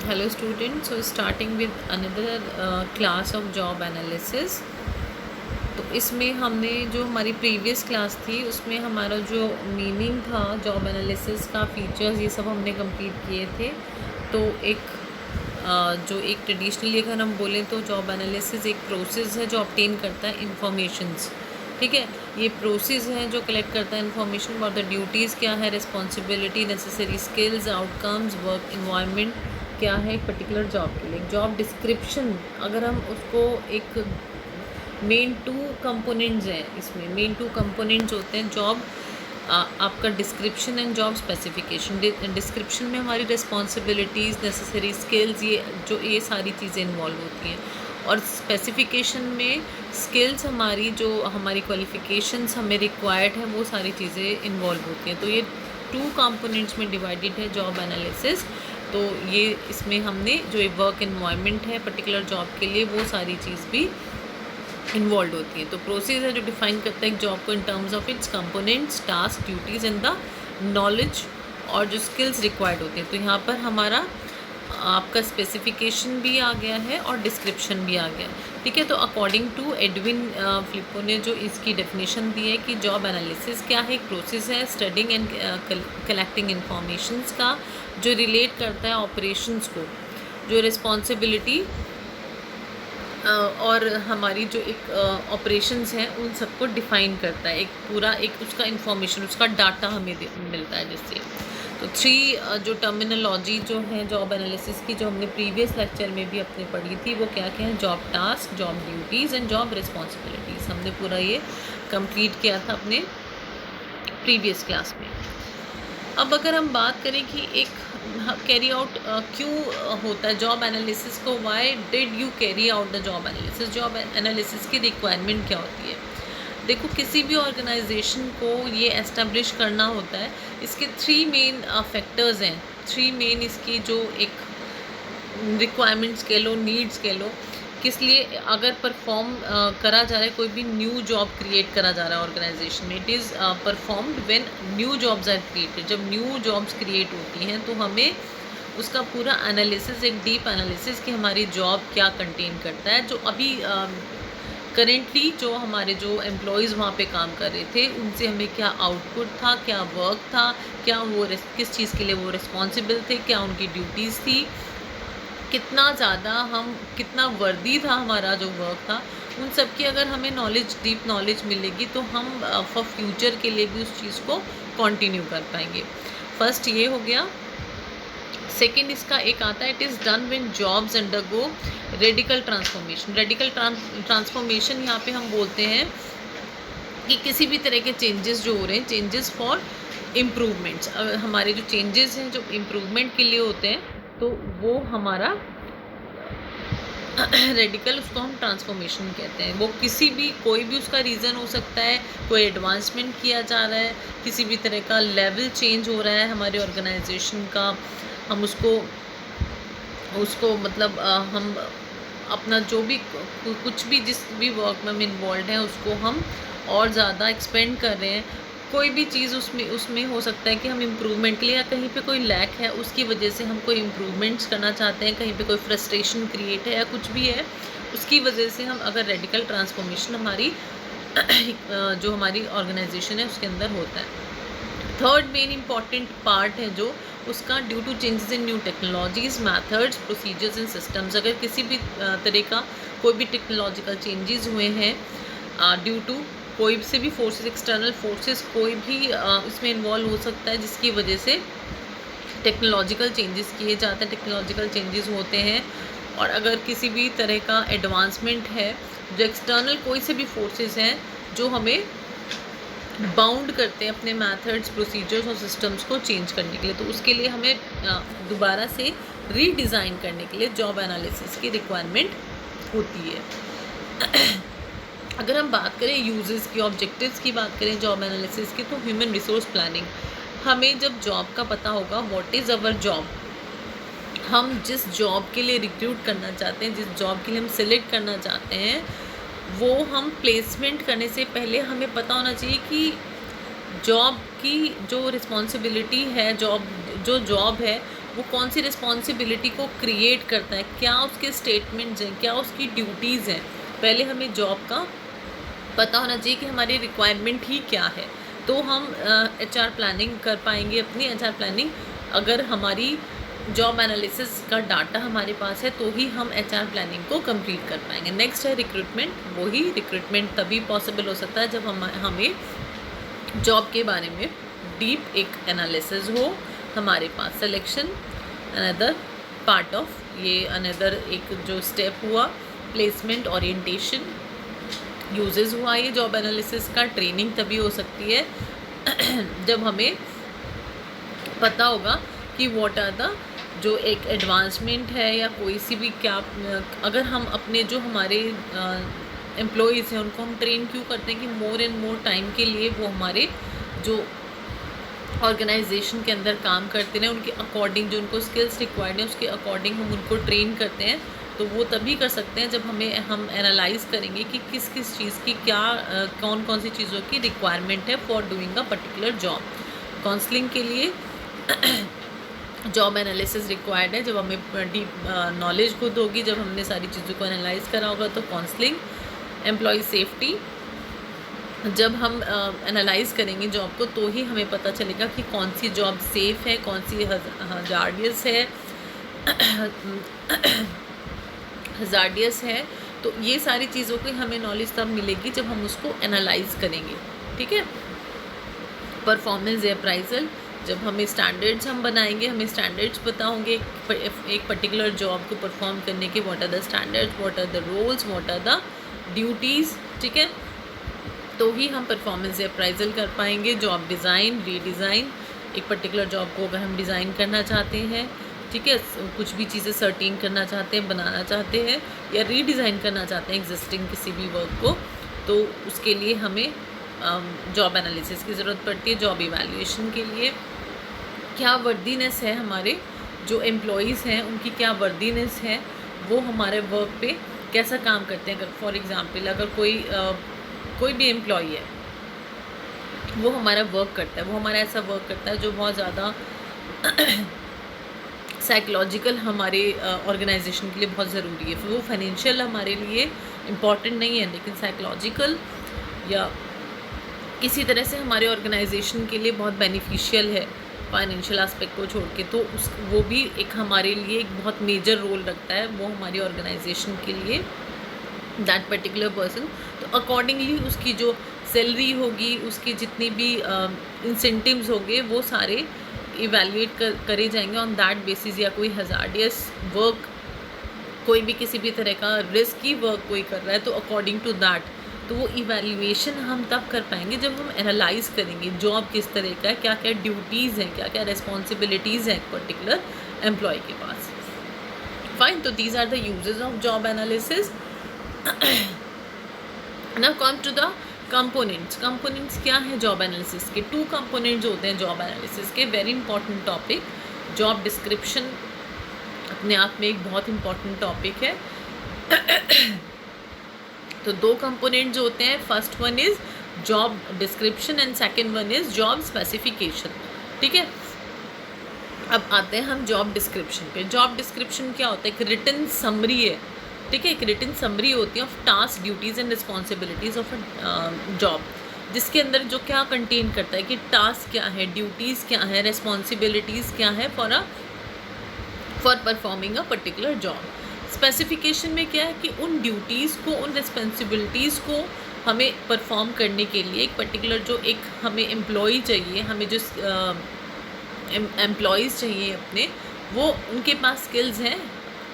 Hello students, so starting with another class of job analysis। तो इसमें हमने जो हमारी प्रीवियस क्लास थी उसमें हमारा जो मीनिंग था जॉब एनालिसिस का, फीचर्स, ये सब हमने कंप्लीट किए थे। तो जो एक ट्रेडिशनली अगर हम बोलें तो जॉब एनालिसिस एक प्रोसेस है जो ऑब्टेन करता है इंफॉर्मेशंस। ठीक है, ये प्रोसेस है जो कलेक्ट करता है इन्फॉर्मेशन अबाउट द ड्यूटीज़ क्या है, responsibility, necessary skills, outcomes, work environment क्या है एक पर्टिकुलर जॉब के लिए। जॉब डिस्क्रिप्शन, अगर हम उसको एक मेन टू कंपोनेंट्स हैं, इसमें मेन टू कंपोनेंट्स होते हैं जॉब आपका description and job specification. Description में हमारी रिस्पॉन्सिबिलिटीज़, नेसेसरी स्किल्स, ये सारी चीज़ें इन्वॉल्व होती हैं। और स्पेसिफिकेशन में स्किल्स, हमारी क्वालिफ़िकेशंस हमें रिक्वायर्ड है, वो सारी चीज़ें इन्वॉल्व होती हैं। तो ये टू कंपोनेंट्स में डिवाइडेड है जॉब एनालिसिस। तो ये इसमें हमने जो ये वर्क एनवायरनमेंट है पर्टिकुलर जॉब के लिए, वो सारी चीज़ भी इन्वॉल्व होती है। तो प्रोसेस है जो डिफाइन करता है एक जॉब को in terms of its components, task, duties and the knowledge और जो स्किल्स रिक्वायर्ड होती हैं। तो यहाँ पर हमारा आपका स्पेसिफिकेशन भी आ गया है और डिस्क्रिप्शन भी आ गया। ठीक है, तो अकॉर्डिंग टू एडविन फ्लिपो ने जो इसकी डेफिनेशन दी है कि जॉब एनालिसिस क्या है, एक प्रोसेस है स्टडिंग एंड कलेक्टिंग इंफॉर्मेशंस का जो रिलेट करता है ऑपरेशंस को, जो रिस्पॉन्सिबिलिटी और हमारी जो एक ऑपरेशंस हैं उन सबको डिफ़ाइन करता है। एक पूरा एक उसका इंफॉर्मेशन, उसका डाटा हमें मिलता है जिससे। तो थ्री जो टर्मिनोलॉजी जो है जॉब एनालिसिस की, जो हमने प्रीवियस लेक्चर में भी अपने पढ़ी थी, वो क्या क्या है, job task, job duties and job responsibilities. हमने पूरा ये कंप्लीट किया था अपने प्रीवियस क्लास में। अब अगर हम बात करें कि एक कैरी आउट क्यों होता है जॉब एनालिसिस को, why did you carry out the job analysis, job analysis की रिक्वायरमेंट क्या होती है। देखो, किसी भी ऑर्गेनाइजेशन को ये एस्टेब्लिश करना होता है, इसके थ्री मेन फैक्टर्स हैं, थ्री मेन इसकी जो एक रिक्वायरमेंट्स कह लो, नीड्स कह लो, किस लिए अगर परफॉर्म करा जा रहा है, कोई भी न्यू जॉब क्रिएट करा जा रहा है ऑर्गेनाइजेशन में, it is performed when new jobs are created. जब न्यू जॉब्स क्रिएट होती हैं तो हमें उसका पूरा एनालिसिस, एक डीप एनालिसिस कि हमारी जॉब क्या कंटेन करता है, जो अभी करेंटली जो हमारे जो एम्प्लॉयज़ वहाँ पे काम कर रहे थे उनसे हमें क्या आउटपुट था, क्या वर्क था, क्या वो किस चीज़ के लिए वो रिस्पॉन्सिबल थे, क्या उनकी ड्यूटीज़ थी, कितना ज़्यादा कितना वर्दी था हमारा जो वर्क था, उन सब की अगर हमें नॉलेज, डीप नॉलेज मिलेगी तो हम फॉर फ्यूचर के लिए भी उस चीज़ को कंटिन्यू कर पाएंगे। फर्स्ट ये हो गया। सेकेंड इसका एक आता है, it is done when jobs undergo radical transformation. Radical transformation यहाँ पे हम बोलते हैं कि किसी भी तरह के चेंजेस जो हो रहे हैं, चेंजेस फॉर इम्प्रूवमेंट्स, हमारे जो चेंजेस हैं जो इम्प्रूवमेंट के लिए होते हैं, तो वो हमारा रेडिकल, उसको हम ट्रांसफॉर्मेशन कहते हैं। वो किसी भी, कोई भी उसका रीज़न हो सकता है, कोई एडवांसमेंट किया जा रहा है, किसी भी तरह का लेवल चेंज हो रहा है हमारे ऑर्गेनाइजेशन का, हम उसको मतलब हम अपना जो भी कुछ भी जिस भी वर्क में हम इन्वॉल्व हैं उसको हम और ज़्यादा एक्सपेंड कर रहे हैं। कोई भी चीज़ उसमें हो सकता है कि हम इम्प्रूवमेंट के लिए, या कहीं पे कोई लैक है उसकी वजह से हम कोई इम्प्रूवमेंट्स करना चाहते हैं, कहीं पे कोई फ्रस्ट्रेशन क्रिएट है या कुछ भी है, उसकी वजह से हम अगर रेडिकल ट्रांसफॉर्मेशन हमारी जो हमारी ऑर्गेनाइजेशन है उसके अंदर होता है। थर्ड मेन इम्पॉर्टेंट पार्ट है जो उसका, due to changes in new technologies, methods, procedures and systems. अगर किसी भी तरह का कोई भी टेक्नोलॉजिकल चेंजेस हुए हैं, ड्यू टू कोई से भी फोर्सेस, एक्सटर्नल फोर्सेस कोई भी इसमें इन्वॉल्व हो सकता है, जिसकी वजह से टेक्नोलॉजिकल चेंजेस किए जाते हैं, टेक्नोलॉजिकल चेंजेस होते हैं। और अगर किसी भी तरह का एडवांसमेंट है, जो एक्सटर्नल कोई से भी फोर्सेस हैं जो हमें बाउंड करते हैं अपने मेथड्स, प्रोसीजर्स और सिस्टम्स को चेंज करने के लिए, तो उसके लिए हमें दोबारा से रीडिज़ाइन करने के लिए जॉब एनालिसिस की रिक्वायरमेंट होती है। अगर हम बात करें यूजेस की, ऑब्जेक्टिव्स की बात करें जॉब एनालिसिस की, तो ह्यूमन रिसोर्स प्लानिंग। हमें जब जॉब का पता होगा, व्हाट इज़ अवर जॉब, हम जिस जॉब के लिए रिक्रूट करना चाहते हैं, जिस जॉब के लिए हम सिलेक्ट करना चाहते हैं, वो हम प्लेसमेंट करने से पहले हमें पता होना चाहिए कि जॉब की जो रिस्पॉन्सिबिलिटी है, जॉब है वो कौन सी रिस्पॉन्सिबिलिटी को क्रिएट करता है, क्या उसके स्टेटमेंट्स हैं, क्या उसकी ड्यूटीज़ हैं। पहले हमें जॉब का पता होना चाहिए कि हमारी रिक्वायरमेंट ही क्या है, तो हम HR प्लानिंग कर पाएंगे। अपनी HR प्लानिंग, अगर हमारी जॉब एनालिसिस का डाटा हमारे पास है तो ही हम HR प्लानिंग को कंप्लीट कर पाएंगे। नेक्स्ट है रिक्रूटमेंट। वही रिक्रूटमेंट तभी पॉसिबल हो सकता है जब हमें जॉब के बारे में डीप एक एनालिसिस हो हमारे पास। सिलेक्शन अनदर पार्ट ऑफ ये, अनदर एक जो स्टेप हुआ, प्लेसमेंट, ओरिएंटेशन, यूजेस हुआ ये जॉब एनालिसिस का। ट्रेनिंग तभी हो सकती है जब हमें पता होगा कि व्हाट आर द जो एक एडवांसमेंट है या कोई सी भी क्या, अगर हम अपने जो हमारे एम्प्लॉयज़ हैं उनको हम ट्रेन क्यों करते हैं कि मोर एंड मोर टाइम के लिए वो हमारे जो ऑर्गेनाइजेशन के अंदर काम करते हैं उनके अकॉर्डिंग जो उनको स्किल्स रिक्वायर्ड हैं उसके अकॉर्डिंग हम उनको ट्रेन करते हैं। तो वो तभी कर सकते हैं जब हम एनालाइज़ करेंगे कि किस किस चीज़ की क्या कौन कौन सी चीज़ों की रिक्वायरमेंट है for doing a particular job. Counselling के लिए जॉब एनालिसिस रिक्वायर्ड है। जब हमें डीप नॉलेज खुद होगी, जब हमने सारी चीज़ों को एनालाइज करा होगा, तो काउंसलिंग। एम्प्लॉय सेफ्टी, जब हम एनालाइज करेंगे जॉब को तो ही हमें पता चलेगा कि कौन सी जॉब सेफ़ है, कौन सी हजार्डियस है हजार्डियस है। तो ये सारी चीज़ों की हमें नॉलेज तब मिलेगी जब हम उसको एनालाइज करेंगे। ठीक है। परफॉर्मेंस अप्राइजल, जब हमें स्टैंडर्ड्स हम बनाएंगे, हमें स्टैंडर्ड्स पता होंगे एक पर्टिकुलर जॉब को परफॉर्म करने के। What are the standards, what are the roles, what are the duties. ठीक है, तो ही हम परफॉर्मेंस अप्राइजल कर पाएंगे। जॉब डिज़ाइन, रीडिज़ाइन, एक पर्टिकुलर जॉब को अगर हम डिज़ाइन करना चाहते हैं, ठीक है, कुछ भी चीज़ें सर्टेन करना चाहते हैं, बनाना चाहते हैं या रीडिज़ाइन करना चाहते हैं एग्जिस्टिंग किसी भी वर्क को, तो उसके लिए हमें जॉब एनालिसिस की ज़रूरत पड़ती है। जॉब इवैल्यूएशन के लिए क्या वर्दीनेस है, हमारे जो एम्प्लॉयज़ हैं उनकी क्या वर्दीनेस है, वो हमारे वर्क पे कैसा काम करते हैं। अगर फॉर एग्ज़ाम्पल अगर कोई भी एम्प्लॉई है, वो हमारा वर्क करता है, वो हमारा ऐसा वर्क करता है जो बहुत ज़्यादा साइकोलॉजिकल हमारे ऑर्गेनाइजेशन के लिए बहुत ज़रूरी है। वो फाइनेंशियल हमारे लिए इम्पॉर्टेंट नहीं है, लेकिन साइकोलॉजिकल या किसी तरह से हमारे ऑर्गेनाइजेशन के लिए बहुत बेनिफिशियल है फाइनेंशियल एस्पेक्ट को छोड़ के। तो वो भी एक हमारे लिए एक बहुत मेजर रोल रखता है, वो हमारी ऑर्गेनाइजेशन के लिए, दैट पर्टिकुलर पर्सन। तो अकॉर्डिंगली उसकी जो सैलरी होगी, उसके जितने भी इंसेंटिव्स होंगे, वो सारे इवैल्यूएट करे जाएंगे ऑन दैट बेसिस। या कोई हजार्डियस वर्क, कोई भी किसी भी तरह का रिस्की वर्क कोई कर रहा है, तो अकॉर्डिंग टू दैट, तो वो इवैल्यूएशन हम तब कर पाएंगे जब हम एनालाइज करेंगे जॉब किस तरह का है, क्या क्या ड्यूटीज़ हैं, क्या क्या रिस्पॉन्सिबिलिटीज़ हैं एक पर्टिकुलर एम्प्लॉय के पास। फाइन, तो these are the uses of job analysis. Now come to the components. Components क्या है जॉब एनालिसिस के? 2 कंपोनेंट्स होते हैं जॉब एनालिसिस के। Very important topic, job description अपने आप में एक बहुत इंपॉर्टेंट टॉपिक है। तो 2 कंपोनेंट जो होते हैं, first one is job description and second one is job specification. ठीक है, अब आते हैं हम जॉब डिस्क्रिप्शन पे। जॉब डिस्क्रिप्शन क्या होता है? एक रिटन समरी है। ठीक है, एक रिटन समरी होती है of task, duties and responsibilities of a job, जिसके अंदर जो क्या कंटेन करता है कि टास्क क्या है, ड्यूटीज़ क्या है, रिस्पॉन्सिबिलिटीज़ क्या है for performing a particular job. Specification में क्या है कि उन ड्यूटीज़ को, उन रिस्पॉन्सिबिलिटीज़ को हमें परफॉर्म करने के लिए एक पर्टिकुलर जो एक हमें एम्प्लॉई चाहिए, हमें जो एम्प्लॉयज़ चाहिए अपने, वो उनके पास स्किल्स हैं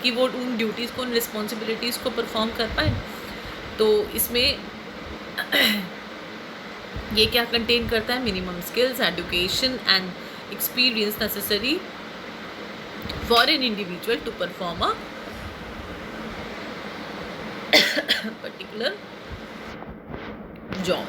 कि वो उन ड्यूटीज़ को, उन रिस्पॉन्सिबिलिटीज़ को परफॉर्म कर पाए। तो इसमें ये क्या कंटेन करता है? Minimum skills, education and experience necessary for an individual to perform a particular job.